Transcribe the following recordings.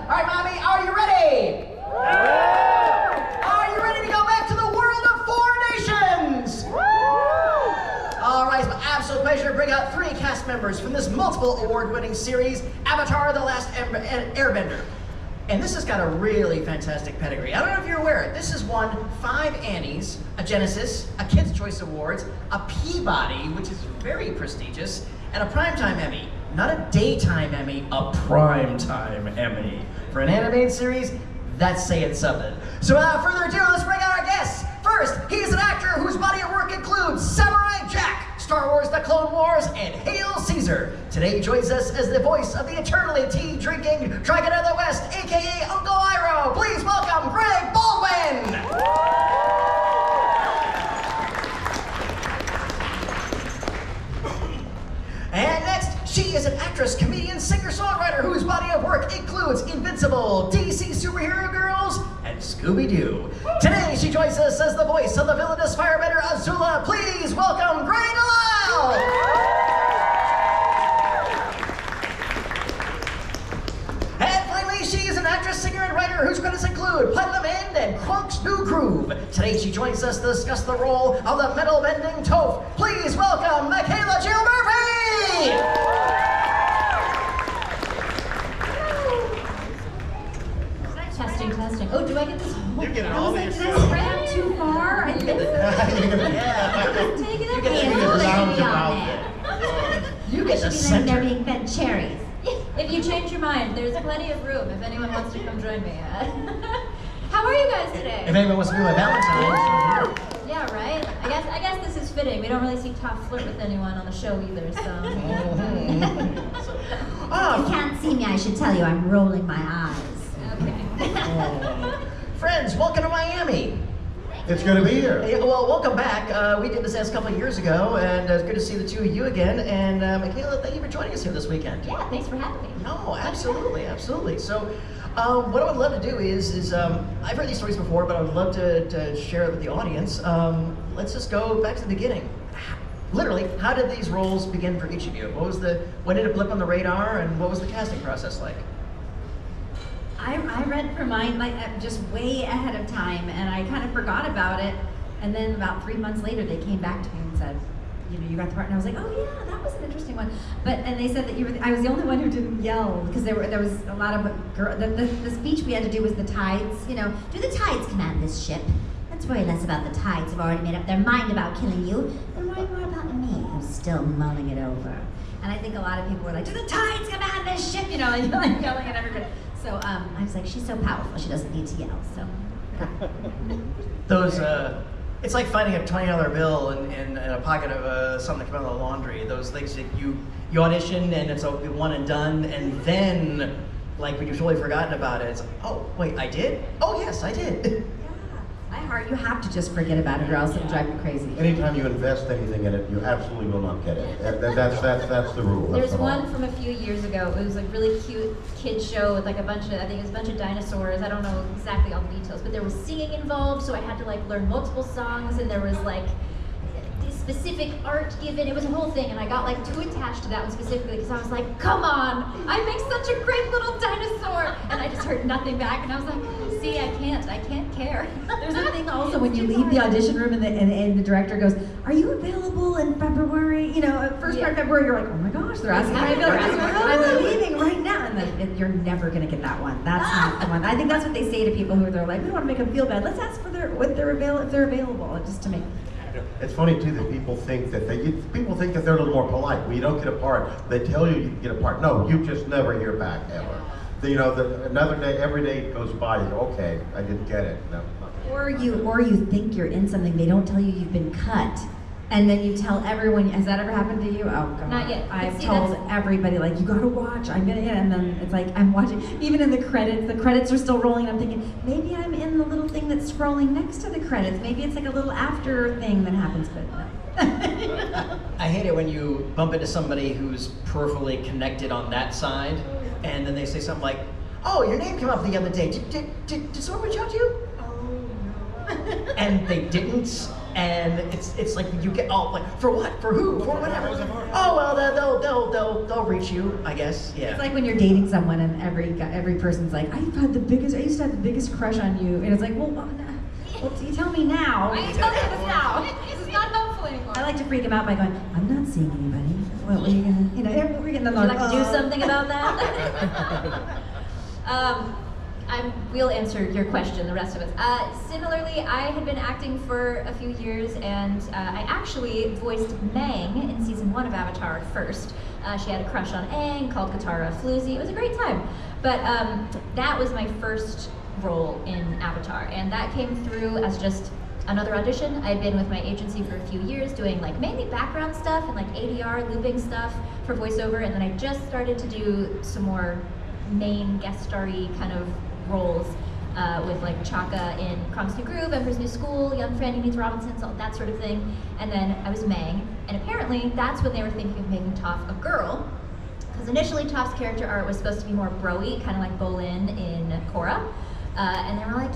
All right, Mommy, are you ready? Are you ready to go back to the world of four nations? All right, it's my absolute pleasure to bring out three cast members from this multiple award-winning series, Avatar: The Last Airbender. And this has got a really fantastic pedigree. I don't know if you're aware, this has won 5 Annies, a Genesis, a Kids' Choice Awards, a Peabody, which is very prestigious, and a Primetime Emmy. Not a daytime Emmy, a primetime Emmy. For an animated series, that's saying something. So without further ado, let's bring out our guests. First, he is an actor whose body of work includes Samurai Jack, Star Wars: The Clone Wars, and Hail Caesar. Today he joins us as the voice of the eternally tea-drinking Dragon of the West, aka Uncle Iroh. Please welcome Greg Baldwin! And next, she is an actress, comedian, singer-songwriter whose body of work includes Invincible, DC Superhero Girls, and Scooby-Doo. Today, she joins us as the voice of the villainous firebender Azula. Please welcome Grey Delisle! And finally, she is an actress, singer, and writer whose credits include Platinum End and Crunk's New Groove. Today, she joins us to discuss the role of the metal-bending Toph. Please welcome Michaela Jill Murphy! Testing. Oh, do I get this? You get all these. Did I spread out too far? I think so. Take it up. You get the center. They're being fed cherries. If you change your mind, there's plenty of room if anyone wants to come join me. How are you guys today? If anyone wants to be my Valentine. Yeah, right? I guess this is fitting. We don't really see Toph flirt with anyone on the show either, so. You can't see me, I should tell you. I'm rolling my eyes. Okay. Friends, welcome to Miami. It's good to be here. Yeah, well, welcome back. We did this a couple of years ago, and it's good to see the two of you again. And Michaela, thank you for joining us here this weekend. Yeah, thanks for having me. No, absolutely. So, what I would love to do is I've heard these stories before, but I would love to share it with the audience. Let's just go back to the beginning. Literally, how did these roles begin for each of you? When did it blip on the radar, and what was the casting process like? I read for mine just way ahead of time, and I kind of forgot about it. And then about 3 months later, they came back to me and said, you got the part, and I was like, oh yeah, that was an interesting one. And they said that I was the only one who didn't yell, because there was a lot of the speech we had to do was the tides. Do the tides command this ship? Let's worry less about the tides who've already made up their mind about killing you, and worry more about me, who's still mulling it over. And I think a lot of people were like, do the tides command this ship? And like yelling at everybody. So I was like, she's so powerful, she doesn't need to yell, so. Those, it's like finding a $20 bill in a pocket of something that came out of the laundry. Those things that you audition and it's a one and done, and then, like, when you've totally forgotten about it, it's like, oh, wait, I did? Oh, yes, I did. You have to just forget about it or else it'll drive you crazy. Anytime you invest anything in it, you absolutely will not get it. That's the rule. That's There's the law. one from a few years ago. It was a really cute kid show with like I think it was a bunch of dinosaurs. I don't know exactly all the details, but there was singing involved, so I had to like learn multiple songs, and there was like specific art given. It was a whole thing, and I got like too attached to that one specifically because I was like, come on, I make such a great little dinosaur, and I just heard nothing back, and I was like, see, I can't care. There's a thing also when you leave the audition room and the director goes, are you available in February? First part of February, you're like, oh my gosh, they're asking me. I'm leaving right now. And then you're never gonna get that one. That's not the one. I think that's what they say to people who they're like, we don't want to make them feel bad. Let's ask for if they're available, just to make. It's funny too that people think that they're a little more polite. When you don't get a part, they tell you can get a part. No, you just never hear back ever. Another day, every day goes by. You go, okay, I didn't get it. No. Or you think you're in something. They don't tell you you've been cut, and then you tell everyone. Has that ever happened to you? Oh God. Not yet. I've told everybody like you gotta watch. I'm gonna and then it's like I'm watching. Even in the credits are still rolling. I'm thinking maybe I'm in the little thing that's scrolling next to the credits. Maybe it's like a little after thing that happens, but no. I hate it when you bump into somebody who's peripherally connected on that side, and then they say something like, oh, your name came up the other day. Did someone reach out to you? Oh, no. And they didn't. and it's like you get like for what, for who, for whatever. Oh well, they'll reach you, I guess. Yeah. It's like when you're dating someone and every person's like, I used to have the biggest crush on you, and it's like, well, you tell me now. Why are you telling me this now? This is not helpful anymore. I like to freak him out by going, I'm not seeing anybody. What are you gonna, we're getting Would you like to do something about that? We'll answer your question, the rest of us. Similarly, I had been acting for a few years, and I actually voiced Mang in season 1 of Avatar first. She had a crush on Aang, called Katara Floozy. It was a great time. But that was my first role in Avatar, and that came through as just another audition. I'd been with my agency for a few years doing like mainly background stuff and like ADR looping stuff for voiceover, and then I just started to do some more main guest starry kind of roles with like Chaka in Kronk's New Groove, Emperor's New School, Young Franny Meets Robinson, so that sort of thing. And then I was Mang, and apparently that's when they were thinking of making Toph a girl, because initially Toph's character art was supposed to be more bro-y, kind of like Bolin in Korra. And they were like,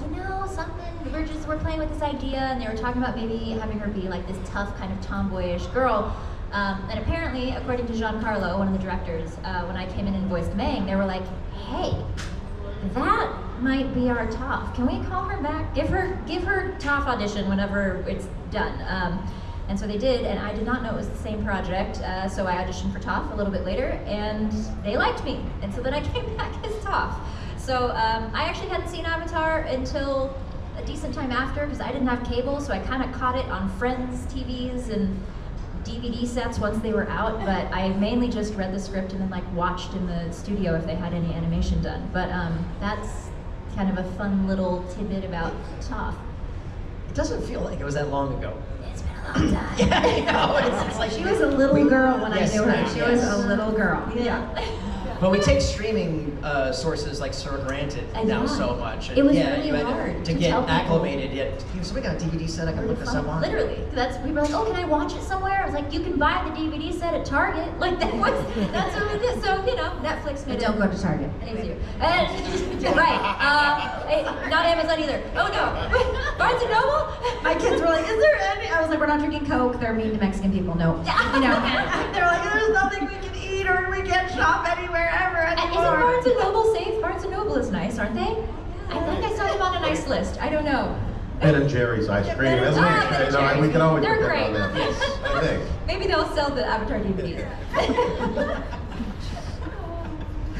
we're playing with this idea, and they were talking about maybe having her be like this tough kind of tomboyish girl. And apparently, according to Giancarlo, one of the directors, when I came in and voiced Mang, they were like, hey, that might be our Toph. Can we call her back? Give her Toph audition whenever it's done. And so they did, and I did not know it was the same project, so I auditioned for Toph a little bit later, and they liked me, and so then I came back as Toph. So I actually hadn't seen Avatar until a decent time after, because I didn't have cable, so I kind of caught it on Friends TVs and DVD sets once they were out, but I mainly just read the script and then like watched in the studio if they had any animation done. But that's kind of a fun little tidbit about Toph. It doesn't feel like it was that long ago. It's been a long time. Yeah, I know. It's like She was a little girl when Yes, I knew her. She was yes. a little girl. Yeah. But we take streaming sources like for granted now so much. And It was yeah, really you had hard to to get tell people. acclimated. Yet, somebody got a DVD set. I can look this up on. Literally, we were like, oh, can I watch it somewhere? I was like, you can buy the DVD set at Target. Like that's what we did. So Netflix made But don't go to Target. easier. And, right, not Amazon either. Oh no, Barnes and Noble. My kids were like, is there any? I was like, we're not drinking Coke. They're mean to Mexican people. No. They're like, there's nothing we can eat or we can't shop anywhere ever And anymore. isn't Barnes and Noble safe? Barnes and Noble is nice, aren't they? I think I saw them on a nice list. I don't know. Ben and Jerry's ice cream, Ben and- isn't it? Ben and No, Jerry's. we can always They're depend on great. them. I think. Maybe they'll sell the Avatar DVDs.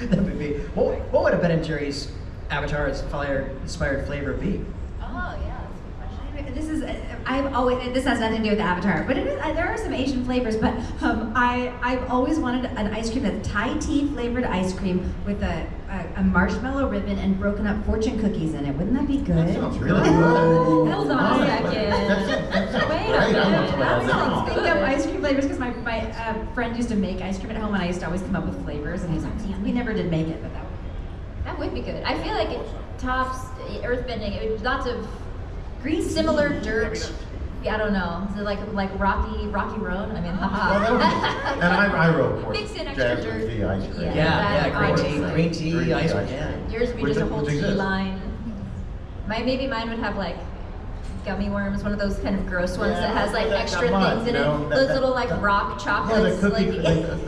That would be. What would a Ben and Jerry's Avatar inspired flavor be? Oh yeah, that's a good question. This has nothing to do with Avatar, but there are some Asian flavors, but I've always wanted an ice cream that's Thai tea flavored ice cream with a marshmallow ribbon and broken up fortune cookies in it. Wouldn't that be good? That sounds really good. Hold on a second. Wait a minute. minute. Speaking of ice cream flavors, because my friend used to make ice cream at home, and I used to always come up with flavors, and he's like, yeah, we never did make it, but That would be good. I feel like Toph's earthbending, it would lots of similar dirt. Yeah, I don't know. Is it like Rocky Road? I mean, And Iroh, of course. Mix in extra Jasmine dirt. tea ice cream. Yeah. Green obviously. tea, ice cream. Yeah. Yours would be just a whole tea line. Maybe mine would have like gummy worms, one of those kind of gross ones that has like extra things in it. Those little like rock Yeah, chocolates. the cookie,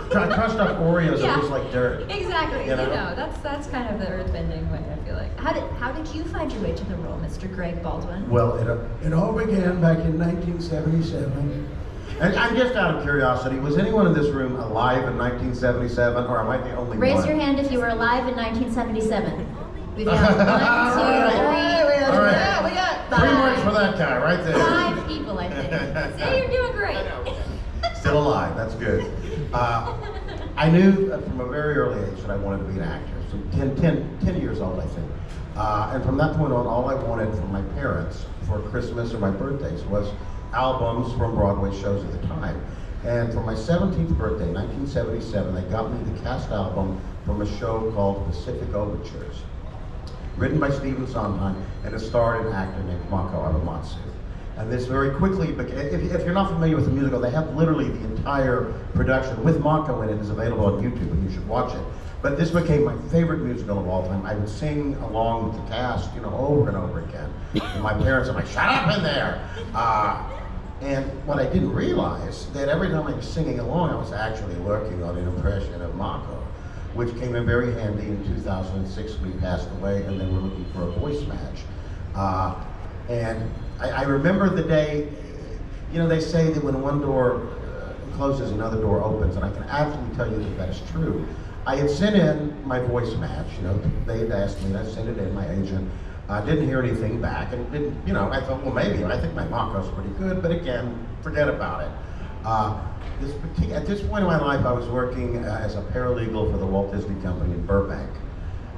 crushed up Oreos Yeah. that looks like dirt. Exactly. You know? That's kind of the earthbending way. I feel like. How did you find your way to the role, Mr. Greg Baldwin? Well, It all began back in 1977. and I'm just out of curiosity, was anyone in this room alive in 1977, or am I the only one? Raise your hand if you were alive in 1977. We've got 1, 2, 3. All right. Yeah, we got 3 marks for that guy, right there. 5 people, I think. See, you're doing great. Still alive, that's good. I knew from a very early age that I wanted to be an actor. So 10 years old, I think. And from that point on, all I wanted from my parents for Christmas or my birthdays was albums from Broadway shows at the time. And for my 17th birthday, 1977, they got me the cast album from a show called Pacific Overtures, written by Stephen Sondheim, and it starred an actor named Mako Abamatsu. And this very quickly, if you're not familiar with the musical, they have literally the entire production with Mako in it is available on YouTube, and you should watch it. But this became my favorite musical of all time. I would sing along with the cast, over and over again. And my parents are like, shut up in there! And what I didn't realize, that every time I was singing along, I was actually working on an impression of Mako, which came in very handy in 2006 when he passed away, and they were looking for a voice match. And I remember the day, you know, they say that when one door closes, another door opens, and I can absolutely tell you that that is true. I had sent in my voice match, you know, they had asked me, and I sent it in, my agent. I didn't hear anything back, and didn't, you know, I thought, well, maybe, I think my Mako's pretty good, but again, forget about it. At this point in my life, I was working as a paralegal for the Walt Disney Company in Burbank.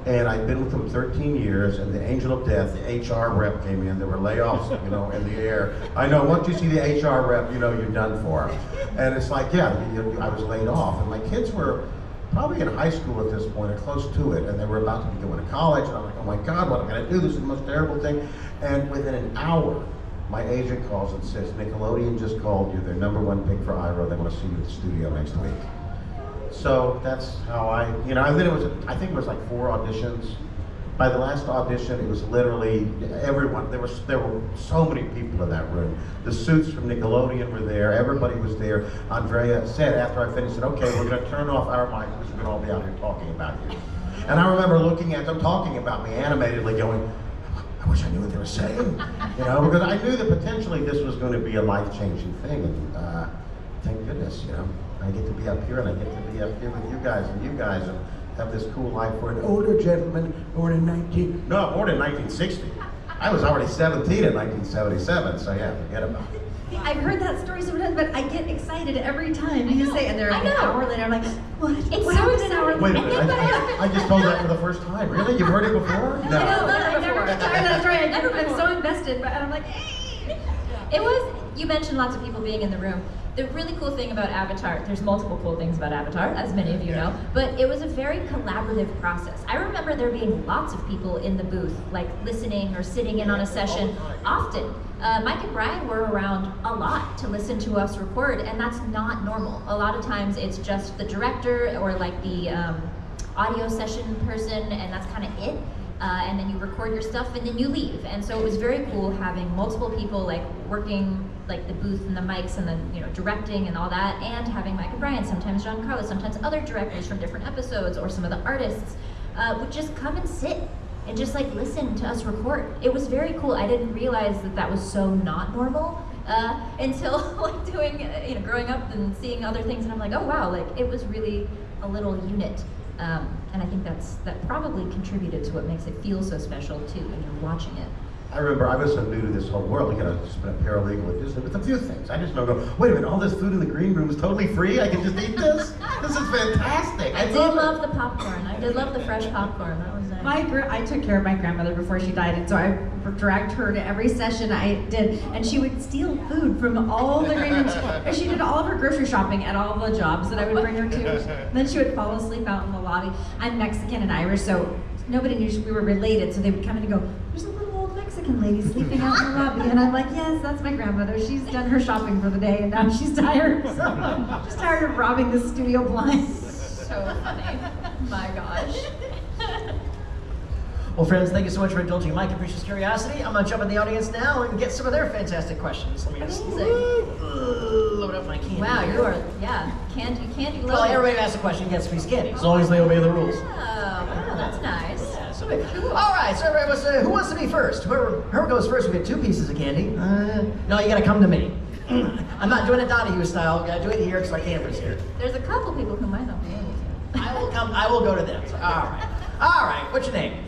And I'd been with them 13 years, and the angel of death, the HR rep came in. There were layoffs, you know, in the air. I know, once you see the HR rep, you know you're done for. And it's like, yeah, I was laid off. And my kids were probably in high school at this point, or close to it, and they were about to be going to college. And I'm like, oh my God, what am I gonna do? This is the most terrible thing. And within an hour, my agent calls and says, Nickelodeon just called you. They're #1 pick for Iroh. They want to see you at the studio next week. So that's how and then it was, I think it was like 4 auditions. By the last audition, it was literally everyone. There were so many people in that room. The suits from Nickelodeon were there. Everybody was there. Andrea said after I finished, said, "Okay, we're going to turn off our mics because we're going to all be out here talking about you." And I remember looking at them talking about me animatedly, going, "I wish I knew what they were saying," you know, because I knew that potentially this was going to be a life-changing thing. And thank goodness, you know, I get to be up here, and I get to be up here with you guys, and have this cool life for an older gentleman born in born in 1960. I was already 17 in 1977, so yeah, forget about it. I've heard that story so many times, but I get excited every time you say it, and they're like an hour later, I'm like, what? It's what so happened an hour exciting. Wait a later? minute, I just told that for the first time. Really? You've heard it before? No. I never heard that story. I've never been so invested, but I'm like, It was, you mentioned lots of people being in the room. The really cool thing about Avatar, there's multiple cool things about Avatar, as many of you know, but it was a very collaborative process. I remember there being lots of people in the booth, like listening or sitting in on a session, often. Mike and Brian were around a lot to listen to us record, and that's not normal. A lot of times it's just the director or like the audio session person, and that's kind of it. And then you record your stuff and then you leave. And so it was very cool having multiple people like working like the booth and the mics and then, you know, directing and all that, and having Mike and Brian, sometimes Giancarlo, sometimes other directors from different episodes, or some of the artists would just come and sit and just like listen to us record. It was very cool. I didn't realize that that was so not normal until like doing, you know, growing up and seeing other things, and I'm like, oh wow, like it was really a little unit. And I think that probably contributed to what makes it feel so special too when you're watching it. I remember I was so new to this whole world. Again, I've just been a paralegal at Disney with a few things. I just don't go, wait a minute, all this food in the green room is totally free? I can just eat this? This is fantastic. I did love the popcorn. I did love the fresh popcorn. That was nice. I took care of my grandmother before she died, and so I dragged her to every session I did, and she would steal food from all the green rooms. And she did all of her grocery shopping at all the jobs that I would bring her to. And then she would fall asleep out in the lobby. I'm Mexican and Irish, so nobody knew we were related, so they would come in and go, there's a little old Mexican lady sleeping out in the lobby. And I'm like, yes, that's my grandmother. She's done her shopping for the day, and now she's tired. So she's tired of robbing the studio blinds. So funny. My gosh. Well, friends, thank you so much for indulging my capricious curiosity. I'm going to jump in the audience now and get some of their fantastic questions. Let me just load up my candy. Wow, you are, candy loaded. Well, everybody who asks a question gets a piece of candy, as long as they obey the rules. Oh, wow, that's nice. Yeah, so all right, so everybody wants who wants to be first? Whoever goes first, we get 2 pieces of candy. No, you got to come to me. I'm not doing it Donahue style. Got to do it here because my camera's here. There's a couple people who might not be able to. I will come. I will go to them. So, all right. What's your name?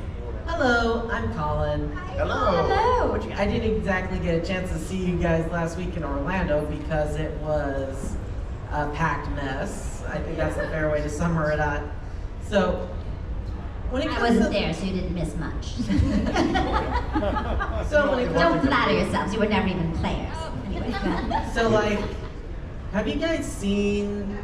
Hello, I'm Colin. Hello. Hello. I didn't exactly get a chance to see you guys last week in Orlando because it was a packed mess. I think that's the fair way to summer it up. So, when it comes I wasn't to, there, so you didn't miss much. So when it Don't flatter yourselves, you were never even players. Anyway, So like, have you guys seen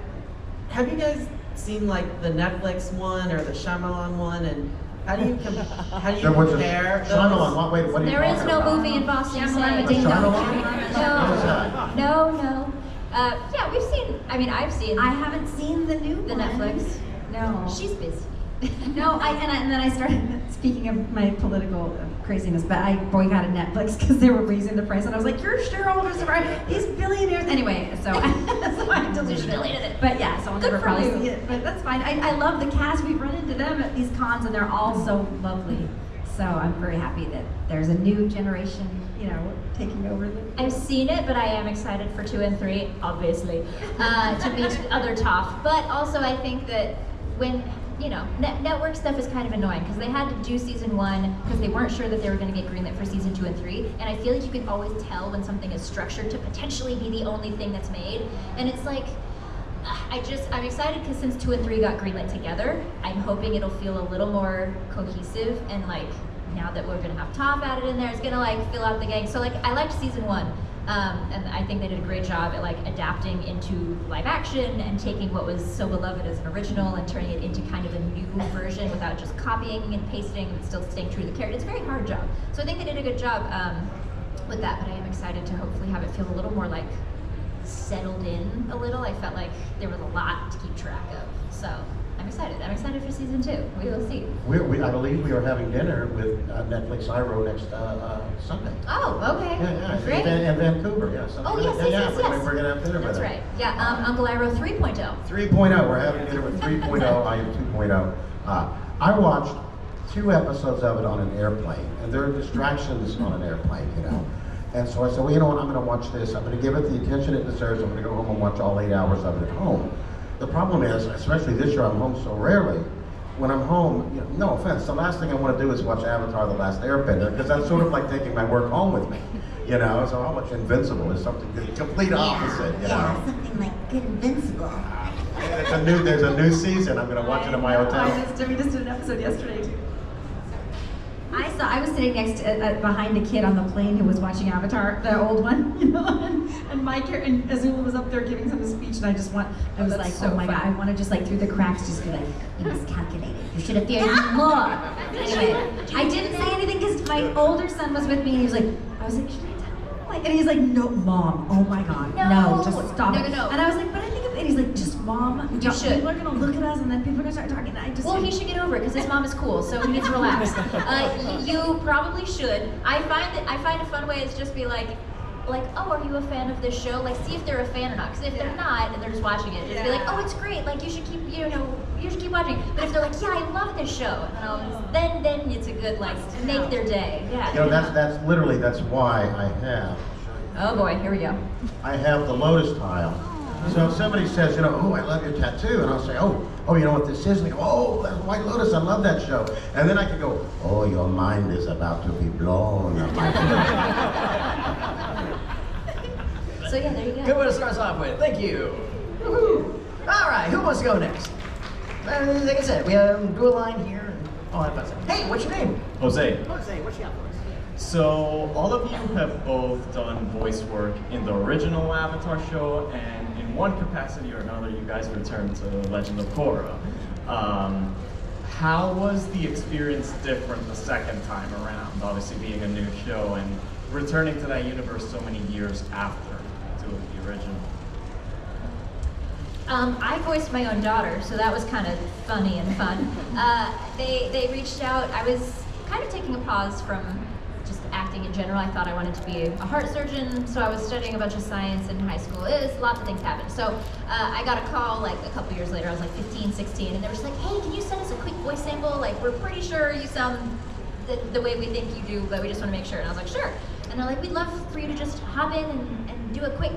like the Netflix one or the Shyamalan one, and how do you compare those? Shyamalan, what are you There is talking no about? movie in Boston Shyamalan saying Ding Dong. No. Yeah, we've seen, I've seen I haven't seen the new the one. Netflix. No. She's busy. No, and then I started, speaking of my political craziness, but I boycotted Netflix because they were raising the price, and I was like, your shareholders are these billionaires. Anyway, so I deleted it. But yeah, so I'll never probably see it, but that's fine. I love the cast. We've run into them at these cons, and they're all so lovely. So I'm very happy that there's a new generation, taking over. I've seen it, but I am excited for 2 and 3, obviously, to meet other Toph. But also, I think that when network stuff is kind of annoying because they had to do season 1 because they weren't sure that they were going to get greenlit for season 2 and 3. And I feel like you can always tell when something is structured to potentially be the only thing that's made. And it's like, I'm excited because since 2 and 3 got greenlit together, I'm hoping it'll feel a little more cohesive, and like now that we're gonna have Toph added in there, it's gonna like fill out the gang. So like I liked season 1, and I think they did a great job at like adapting into live action and taking what was so beloved as an original and turning it into kind of a new version without just copying and pasting and still staying true to the character. It's a very hard job. So I think they did a good job with that, but I am excited to hopefully have it feel a little more like settled in a little. I felt like there was a lot to keep track of. So I'm excited. I'm excited for season 2. We will see. I believe we are having dinner with Netflix Iroh next Sunday. Oh, okay. Yeah. Great. In Vancouver, yeah. Oh, yes. We're going to have dinner with That's them. right. Yeah, Uncle Iroh 3.0. 3.0. We're having dinner with 3.0. I am 2.0. I watched 2 episodes of it on an airplane, and there are distractions on an airplane, And so I said, well, you know what, I'm going to watch this. I'm going to give it the attention it deserves. I'm going to go home and watch all 8 hours of it at home. The problem is, especially this year, I'm home so rarely. When I'm home, no offense, the last thing I want to do is watch Avatar: The Last Airbender, because that's sort of like taking my work home with me. So I'll watch Invincible is something the complete opposite. Yeah, something like Good Invincible. There's a new season. I'm going to watch it in my hotel. We just did an episode yesterday too. I was sitting next to, behind a kid on the plane who was watching Avatar, the old one, and Mike and Azula was up there giving some speech, and I was like, so oh my God, I want to just like through the cracks just be like, you miscalculated. You should have feared more. Anyway, I didn't say anything because my older son was with me, and he was like, I was like, should I tell him? And he's like, no, Mom, oh my God, no, just stop it. No. And I was like, but I think, and he's like, just Mom, You should. People are gonna look at us, and then people are gonna start talking. Well, he should get over it because his mom is cool, so he needs to relax. You probably should. I find a fun way is just be like, oh, are you a fan of this show? Like, see if they're a fan or not. Because if they're not and they're just watching it, just be like, oh, it's great. Like, you should keep, you should keep watching. But if they're like, yeah, I love this show, then it's a good make their day. Yeah. That's why I have. Oh boy, here we go. I have the lotus tile. So if somebody says, oh, I love your tattoo, and I'll say, oh, you know what this is? And they go, oh, that's White Lotus, I love that show. And then I can go, oh, your mind is about to be blown. So yeah, there you go. Good one to start us off with. Thank you. Woohoo. All right, who wants to go next? Like I said, we do a line here. Hey, what's your name? Jose. Jose, what you got for us? So all of you have both done voice work in the original Avatar show, and in one capacity or another, you guys returned to Legend of Korra. How was the experience different the second time around? Obviously being a new show and returning to that universe so many years after doing the original. I voiced my own daughter, so that was kind of funny and fun. They reached out. I was kind of taking a pause from just acting in general. I thought I wanted to be a heart surgeon, so I was studying a bunch of science in high school. Lots of things happened. So I got a call like a couple years later. I was like 15, 16, and they were just like, hey, can you send us a quick voice sample? Like, we're pretty sure you sound the way we think you do, but we just want to make sure. And I was like, sure. And they're like, we'd love for you to just hop in and do a quick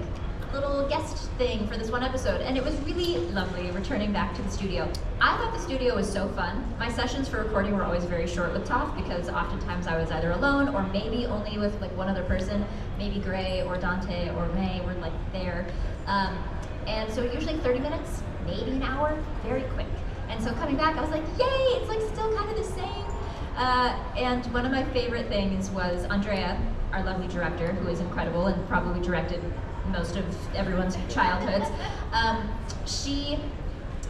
little guest thing for this one episode. And it was really lovely returning back to the studio. I thought the studio was so fun. My sessions for recording were always very short with Toph because oftentimes I was either alone or maybe only with like one other person, maybe Grey or Dante or May were like there. And so usually 30 minutes, maybe an hour, very quick. And so coming back, I was like, yay, it's like still kind of the same. And one of my favorite things was Andrea, our lovely director, who is incredible and probably directed most of everyone's childhoods. She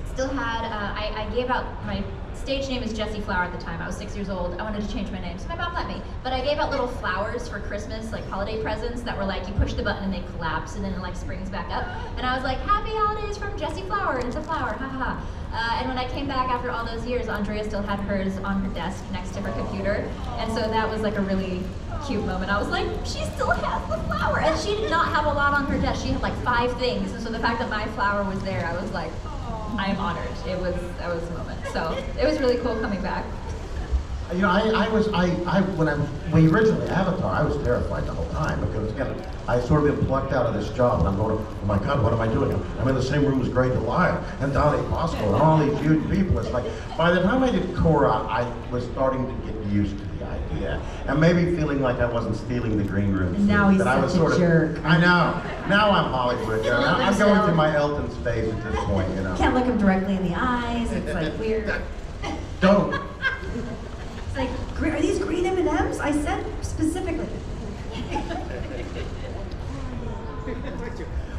still had, I gave out my stage name is Jessie Flower at the time. I was 6 years old. I wanted to change my name, so my mom let me. But I gave out little flowers for Christmas, like holiday presents that were like, you push the button and they collapse and then it like springs back up. And I was like, happy holidays from Jessie Flower, and it's a flower, ha ha ha. And when I came back after all those years, Andrea still had hers on her desk next to her computer. And so that was like a really cute moment. I was like, she still has the flower. And she did not have a lot on her desk. She had like 5 things. And so the fact that my flower was there, I was like, I am honored. That was a moment. So it was really cool coming back. You know, when originally Avatar, I was terrified the whole time because again, I sort of been plucked out of this job, and I'm going, oh my God, what am I doing? I'm in the same room as Grey Delisle and Donnie Possible and all these huge people. It's like by the time I did Korra, I was starting to get used to the idea, and maybe feeling like I wasn't stealing the green room. And now he's that I was such a sort jerk. Of, I know. Now I'm Hollywood. You know? Now I'm going through my Elton phase at this point. You know. Can't look him directly in the eyes. It's like weird. Don't. It's like, are these green M&Ms? I said specifically.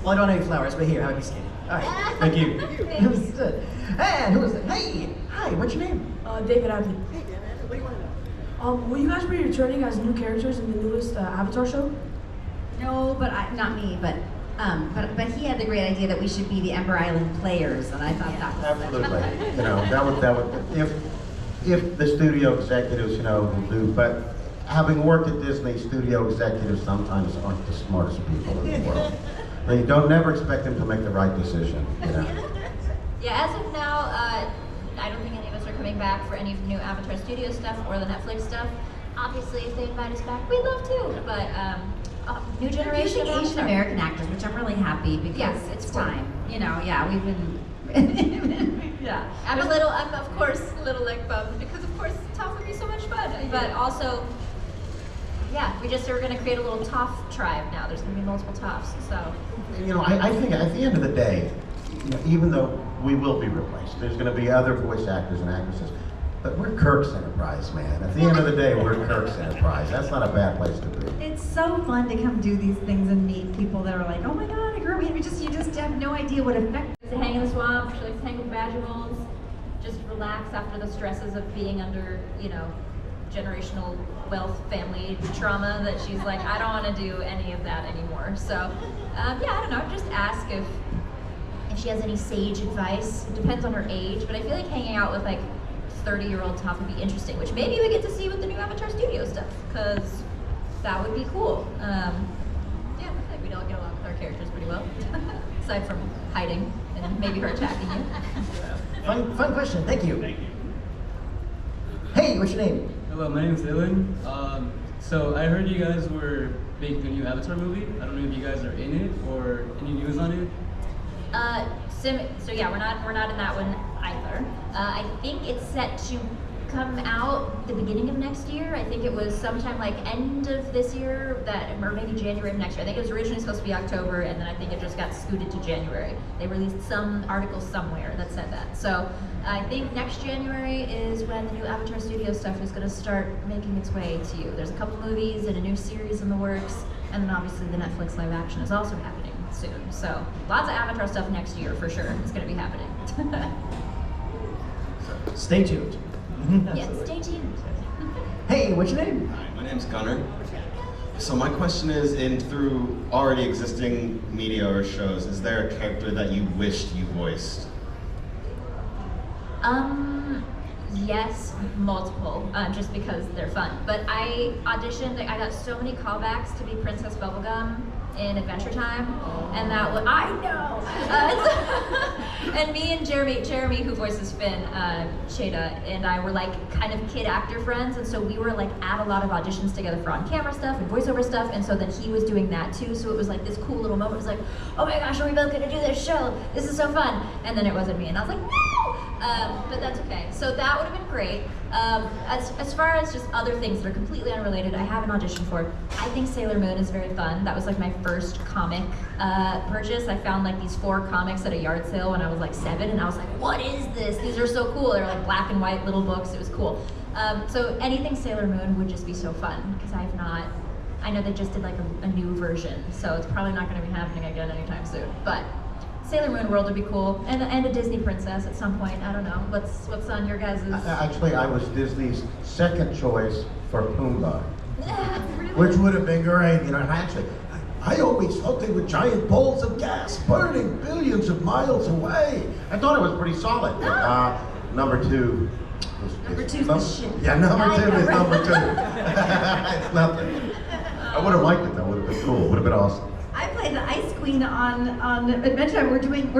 Well, I don't have any flowers, but here, have you skating? All right. Thank you. Understood. And who is it? Hey, hi, what's your name? David Abney. Hey, David, what do you want to know? Will you guys be returning as new characters in the newest Avatar show? No, but not me, but he had the great idea that we should be the Ember Island players, and I thought that was Absolutely. You know, that would if the studio executives, you know, will do, but having worked at Disney, studio executives sometimes aren't the smartest people in the world. You don't never expect them to make the right decision, you know. Yeah, as of now, I don't think any of us are coming back for any of the new Avatar Studio stuff or the Netflix stuff. Obviously, if they invite us back, we'd love to, but new generation Asian Avatar. American actors, which I'm really happy because Yes, it's cool. time. You know, yeah, we've been. Yeah. I'm of course a little like bummed because of course Toph would be so much fun, but also, yeah, we're gonna create a little Toph tribe now. There's gonna be multiple Tophs, so. You know, I think at the end of the day, you know, even though we will be replaced, there's going to be other voice actors and actresses, but we're Kirk's Enterprise, man. At the end of the day, we're Kirk's Enterprise. That's not a bad place to be. It's so fun to come do these things and meet people that are like, oh my God, I grew up. You just have no idea what effect. To hang in the swamp, she likes to hang with vaginals, just relax after the stresses of being under, you know, generational wealth family trauma that she's like, I don't want to do any of that anymore. So, yeah, I don't know, just ask if she has any sage advice. It depends on her age, but I feel like hanging out with like 30-year-old Toph would be interesting, which maybe we get to see with the new Avatar Studio stuff, because that would be cool. Yeah, I feel like we'd all get along with our characters pretty well, aside from hiding and maybe her attacking you. Fun question, thank you. Hey, what's your name? Hello, my name is Dylan. So I heard you guys were making a new Avatar movie. I don't know if you guys are in it or any news on it. So yeah, we're not in that one either. I think it's set to come out the beginning of next year. I think it was sometime like end of this year, or maybe January of next year. I think it was originally supposed to be October, and then I think it just got scooted to January. They released some article somewhere that said that. So I think next January is when the new Avatar Studio stuff is going to start making its way to you. There's a couple movies and a new series in the works, and then obviously the Netflix live action is also happening soon. So lots of Avatar stuff next year for sure. It's going to be happening. Stay tuned. Yeah, stay tuned. Hey, what's your name? Hi, my name's Gunnar. So my question is, through already existing media or shows, is there a character that you wished you voiced? Yes, multiple, just because they're fun. But I auditioned, I got so many callbacks to be Princess Bubblegum in Adventure Time, and that was, I know! And me and Jeremy, who voices Finn, Shada, and I were like kind of kid actor friends, and so we were like at a lot of auditions together for on-camera stuff and voiceover stuff, and so then he was doing that too, so it was like this cool little moment. It was like, oh my gosh, are we both gonna do this show? This is so fun! And then it wasn't me, and I was like, no! But that's okay. So that would have been great. As far as just other things that are completely unrelated, I have an audition for. I think Sailor Moon is very fun. That was like my first comic purchase. I found like these 4 comics at a yard sale when I was like 7, and I was like, what is this? These are so cool. They're like black and white little books. It was cool. So anything Sailor Moon would just be so fun, because I know they just did like a new version, so it's probably not going to be happening again anytime soon. But Sailor Moon world would be cool, and a Disney princess at some point. I don't know. What's on your guys'? Actually, I was Disney's second choice for Pumbaa, Really? Which would have been great, you know. Actually, I always thought they were giant balls of gas burning billions of miles away. I thought it was pretty solid. Number two. Number two's the shit. Yeah, number two is number two. It's nothing. I would have liked it though. Would have been cool. Would have been awesome. I played the Ice Queen on Adventure Time. We're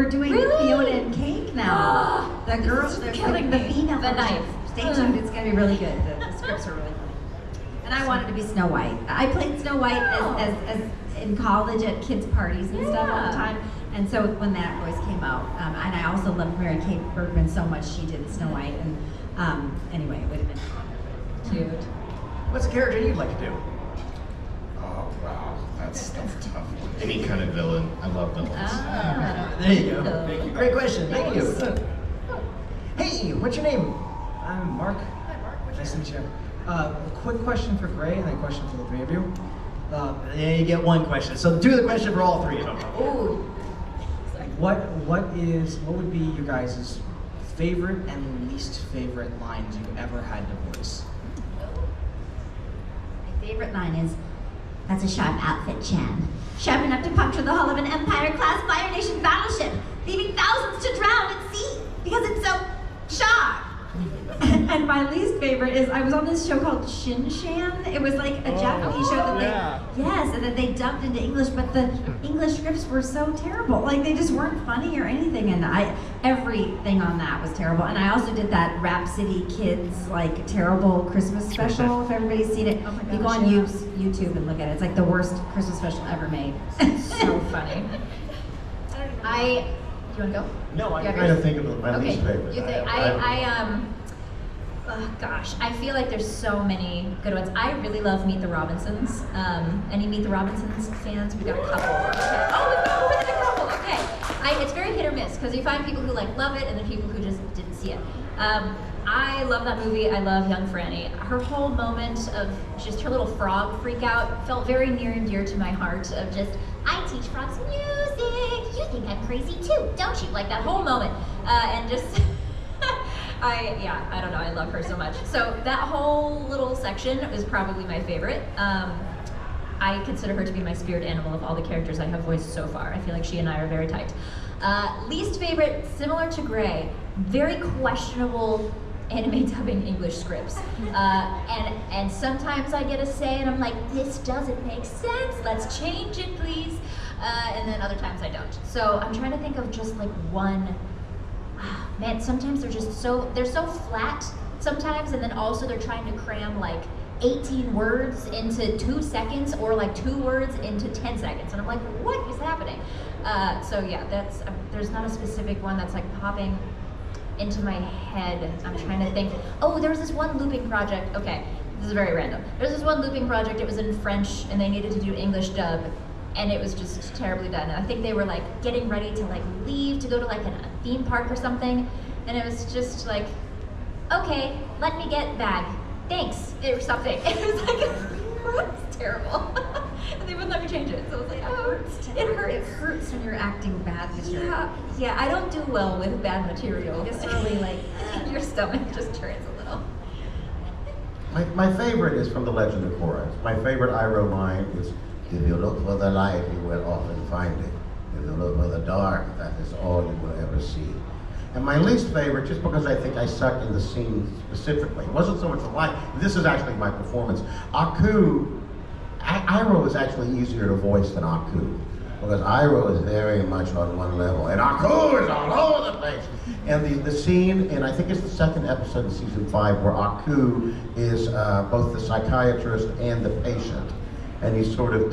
doing Really? Fiona and Cake now. The girls, they're killing the female. The knife. Stay tuned. It's gonna be really good. The scripts are really funny. And I wanted to be Snow White. I played Snow White as in college at kids' parties and stuff all the time. And so when that voice came out, and I also loved Mary Kate Bergman so much, she did Snow White. And anyway, it would have been cute. What's a character you'd like to do? Oh, wow. That's a tough one. Any kind of villain. I love villains. There you go. Great question. Thank you. Hey, what's your name? I'm Mark. Hi, Mark. Nice to meet you. Quick question for Gray and then a question for the three of you. Yeah, you get one question. So do the question for all three of them. Ooh. What would be your guys' favorite and least favorite lines you've ever had to voice? My favorite line is, "That's a sharp outfit, Chan. Sharp enough to puncture the hull of an Empire-class Fire Nation battleship, leaving thousands to drown at sea because it's so sharp." And my least favorite is, I was on this show called Shin Shan. It was like a Japanese show that that they dubbed into English, but the English scripts were so terrible. Like, they just weren't funny or anything, and everything on that was terrible. And I also did that Rhapsody Kids, like, terrible Christmas special, if everybody's seen it. Oh my You go gosh, on yeah. YouTube and look at it. It's like the worst Christmas special ever made. So funny. Do you want to go? No, I'm You have trying to yours? think of my Okay, least favorite. you think gosh, I feel like there's so many good ones. I really love Meet the Robinsons. Any Meet the Robinsons fans? We've got a couple. Okay. Oh, we've got more than a couple. Okay. It's very hit or miss because you find people who like love it and then people who just didn't see it. I love that movie. I love Young Franny. Her whole moment of just her little frog freak out felt very near and dear to my heart. Of just, I teach frogs music. You think I'm crazy too, don't you? Like that whole moment, and just. I don't know, I love her so much. So that whole little section is probably my favorite. I consider her to be my spirit animal of all the characters I have voiced so far. I feel like she and I are very tight. Least favorite, similar to Grey, very questionable anime dubbing English scripts. And sometimes I get a say and I'm like, this doesn't make sense, let's change it please. And then other times I don't. So I'm trying to think of just like one. Man, sometimes they're so flat sometimes, and then also they're trying to cram like 18 words into 2 seconds or like 2 words into 10 seconds. And I'm like, what is happening? So yeah, there's not a specific one that's like popping into my head. I'm trying to think. Oh, there was this one looping project. Okay, this is very random. There's this one looping project, it was in French and they needed to do English dub. And it was just terribly done. And I think they were like getting ready to like leave to go to like a theme park or something. And it was just like, okay, let me get bag. Thanks, or something. It was like, it's terrible. And they wouldn't let me change it. So I was like, oh, it hurts. It hurts when you're acting bad material. Yeah, I don't do well with bad material. It's really like, your stomach just turns a little. My favorite is from The Legend of Korra. My favorite Iroh line is, if you look for the light, you will often find it. If you look for the dark, that is all you will ever see. And my least favorite, just because I think I suck in the scene specifically, it wasn't so much the line, this is actually my performance. Iroh is actually easier to voice than Aku, because Iroh is very much on one level, and Aku is all over the place. And the scene, and I think it's the second episode of season 5, where Aku is both the psychiatrist and the patient. And he's sort of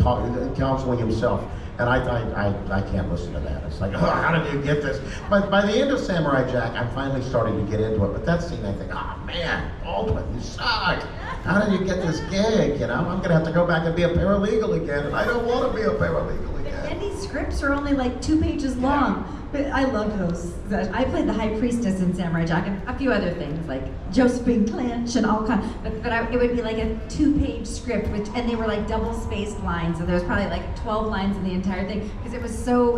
counseling himself. And I can't listen to that. It's like, oh, how did you get this? But by the end of Samurai Jack, I'm finally starting to get into it. But that scene, I think, oh man, Baldwin, you suck. how did you get this gig? You know, I'm gonna have to go back and be a paralegal again, and I don't want to be a paralegal again. And these scripts are only like 2 pages long. But I loved those. I played the High Priestess in Samurai Jack and a few other things like Josephine Clench and all kinds. But it would be like a 2-page script, and they were like double-spaced lines. So there was probably like 12 lines in the entire thing because it was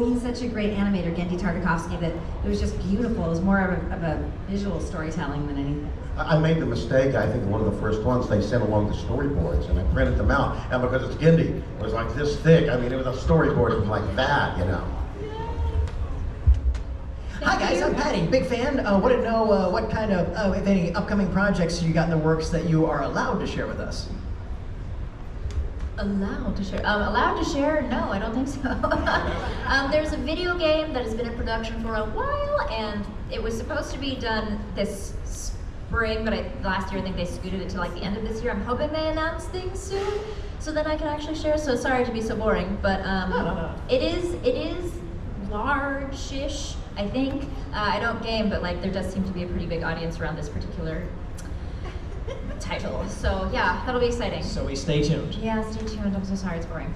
he's such a great animator, Gendy Tartakovsky, that it was just beautiful. It was more of a visual storytelling than anything. I made the mistake, I think one of the first ones, they sent along the storyboards and I printed them out. And because it's Gendy, it was like this thick. I mean, it was a storyboard, it was like that, you know. Hi guys, I'm Patty, big fan. Want to know what kind of, if any, upcoming projects you got in the works that you are allowed to share with us? Allowed to share? Allowed to share? No, I don't think so. There's a video game that has been in production for a while, and it was supposed to be done this spring, but last year I think they scooted it to like the end of this year. I'm hoping they announce things soon, so then I can actually share. So sorry to be so boring, but No. it is large-ish, I think. I don't game, but like there does seem to be a pretty big audience around this particular title. So yeah, that'll be exciting. So we stay tuned. Yeah, stay tuned. I'm so sorry it's boring.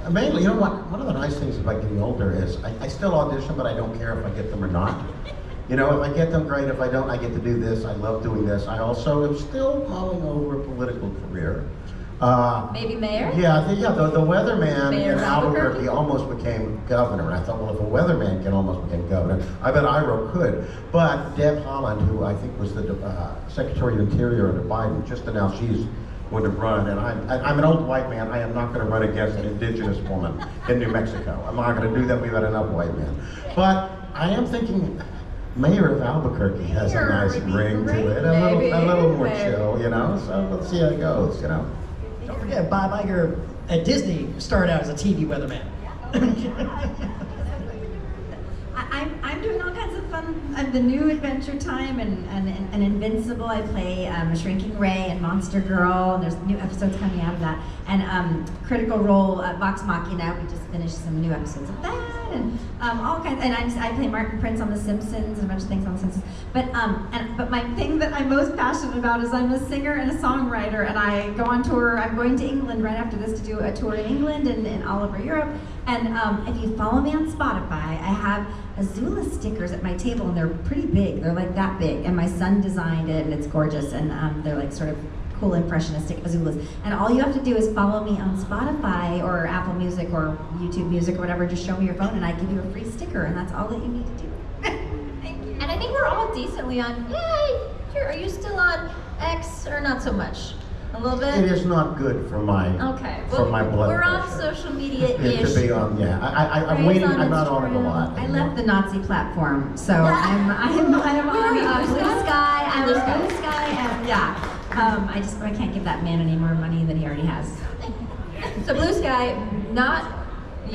Mainly, you know what? One of the nice things about getting older is I still audition, but I don't care if I get them or not. You know, if I get them, great. If I don't, I get to do this. I love doing this. I also am still mulling over a political career. Maybe mayor? Yeah, the weatherman Mayor in Albuquerque Albuquerque? almost became governor. And I thought, well, if a weatherman can almost become governor, I bet Iroh could. But Deb Haaland, who I think was the Secretary of Interior under Biden, just announced she's going to run. And I'm an old white man. I am not going to run against an indigenous woman in New Mexico. I'm not going to do that. We've had enough white men. But I am thinking, Mayor of Albuquerque has a nice ring to it, a little more chill, you know. So let's see how it goes, you know. Don't forget, Bob Iger at Disney started out as a TV weatherman. I'm doing all kinds of fun. The new Adventure Time and Invincible. I play Shrinking Ray and Monster Girl. And there's new episodes coming out of that. And Critical Role Vox Machina. We just finished some new episodes of that. And all kinds. And I play Martin Prince on The Simpsons and a bunch of things on The Simpsons. But my thing that I'm most passionate about is I'm a singer and a songwriter, and I go on tour. I'm going to England right after this to do a tour in England and all over Europe. And if you follow me on Spotify, I have Azula stickers at my table, and they're pretty big. They're like that big, and my son designed it, and it's gorgeous. And they're like sort of cool impressionistic Azulas. And all you have to do is follow me on Spotify or Apple Music or YouTube Music or whatever. Just show me your phone, and I give you a free sticker, and that's all that you need to do. Thank you. And I think we're all decently on, are you still on X or not so much? A little bit? It is not good for my for my blood we're pressure. on social media-ish. To be on, yeah. I'm waiting. I'm not on it a lot. I left the Nazi platform, so I'm on Blue Sky. I'm Blue Sky, and yeah. I can't give that man any more money than he already has. So Blue Sky,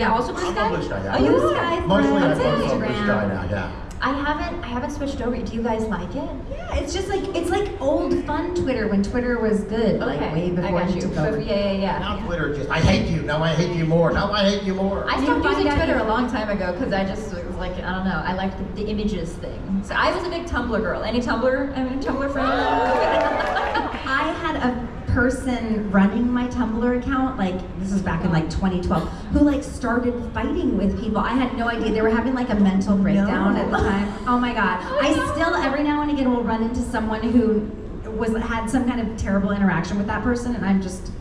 also Blue Sky? Blue Sky, yeah. Blue Sky, Mostly I'm Threads, on Blue Instagram. Sky now, yeah. I haven't switched over. Do you guys like it? Yeah, it's just like old fun Twitter when Twitter was good, like way before I got it took you. over. Yeah. Now Twitter just, I hate you. Now I hate you more. Now I hate you more. I stopped using Twitter a long time ago because I just was like, I don't know, I liked the images thing. So I was a big Tumblr girl. Any Tumblr friend? I had a person running my Tumblr account, like this was back in like 2012, who like started fighting with people. I had no idea. They were having like a mental breakdown at the time. Oh my God. I still every now and again will run into someone who had some kind of terrible interaction with that person, and I'm just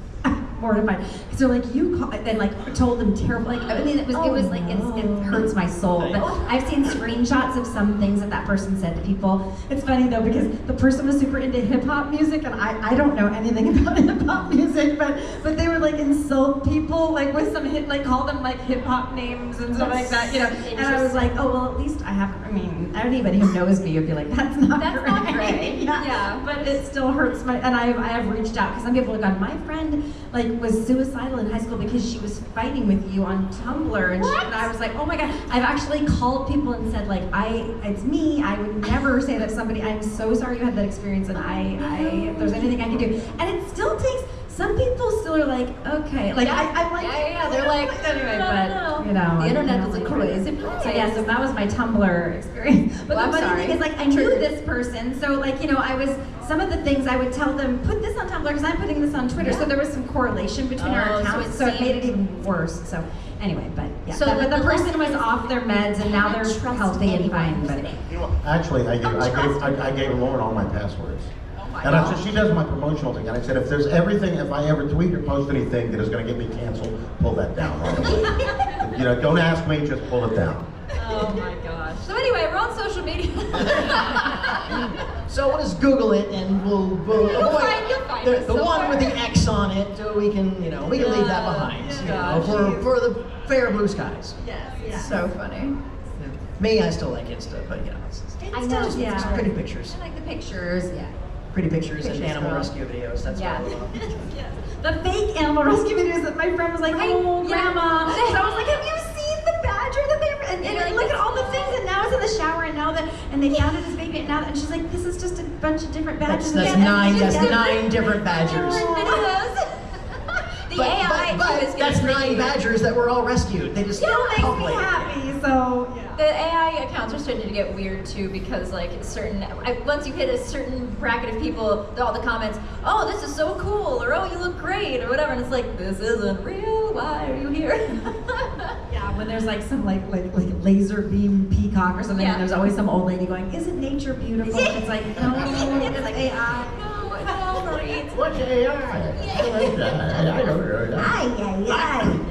mortified. So like then like told them terrible, like I mean it was like it hurts my soul. But I've seen screenshots of some things that person said to people. It's funny though because the person was super into hip hop music, and I don't know anything about hip hop music, but they would like insult people like with some call them like hip hop names and stuff like that, you know. And I was like, oh well, at least anybody who knows me would be like, that's not great. Yeah, but it still hurts and I have reached out because some people have gone, my friend like was suicidal in high school because she was fighting with you on Tumblr, and I was like, oh my God. I've actually called people and said like, it's me. I would never say that to somebody. I'm so sorry you had that experience, and if there's anything I can do. And it still takes some people still are like, okay, like I'm like, they're like, anyway, no. but you know, The internet is a like, crazy So place. yeah, so that was my Tumblr experience. But Well, the I'm funny sorry. thing is, like, I knew this person, so like, you know, I was some of the things I would tell them, put this on Tumblr because I'm putting this on Twitter. So there was some correlation between our Oh, so accounts, it so it made it seemed- even worse. So anyway, but yeah, So but the the person was lesson is off their meds and now they're trust healthy and anyone fine. But You know, actually, I gave Lauren all my passwords. my And I God. said, she does my promotional thing, and I said, if there's everything, if I ever tweet or post anything that is gonna get me canceled, pull that down. You know, don't ask me, just pull it down. Oh my gosh. So anyway, we're on social media. So we'll just Google it and we'll You'll avoid find the us one somewhere. with the X on it. So we can leave that behind. For the fair blue skies. Yes. So funny. Me, I still like Insta, but it's I know. just yeah. pretty pictures. I like the pictures. Yeah. Pretty pictures and Pictures, animal girl. rescue videos. That's Yeah. what I love. the fake animal rescue videos that my friend was like, oh, Yeah. grandma. So I was like, have you seen the badger that they, and look at all the things, and now it's in the shower, and now that, and they found it as baby, and now, and she's like, this is just a bunch of different badgers. That's and nine. That's together. 9 different badgers. The AI But too is that's gonna 9 freak you. badgers that were all rescued. They just Still makes me populated. happy, so yeah. The AI accounts are starting to get weird too because like once you hit a certain bracket of people, all the comments, oh this is so cool, or oh you look great, or whatever, and it's like this isn't real. Why are you here? Yeah, when there's like some like laser beam peacock or something, Yeah. and there's always some old lady going, isn't nature beautiful? Yeah. It's like, no, It's it's like, AI. no, Marie. What's AI?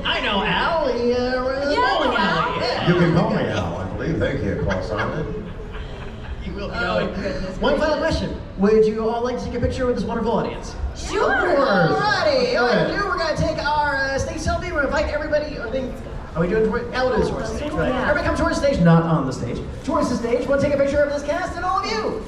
I know Al. He runs the Yeah, bowling Al. alley. Yeah. You can call me Al, I believe. Thank you, Paul Simon. You will be Oh, going. goodness One final gracious. question. Would you all like to take a picture with this wonderful audience? Sure. Alrighty. All right, Good. we're going to take our stage selfie. We're going to invite everybody. Are we doing towards? Al, we'll do this towards the stage. Right. Yeah. Everybody come towards the stage. Not on the stage. Towards the stage. We'll take a picture of this cast and all of you.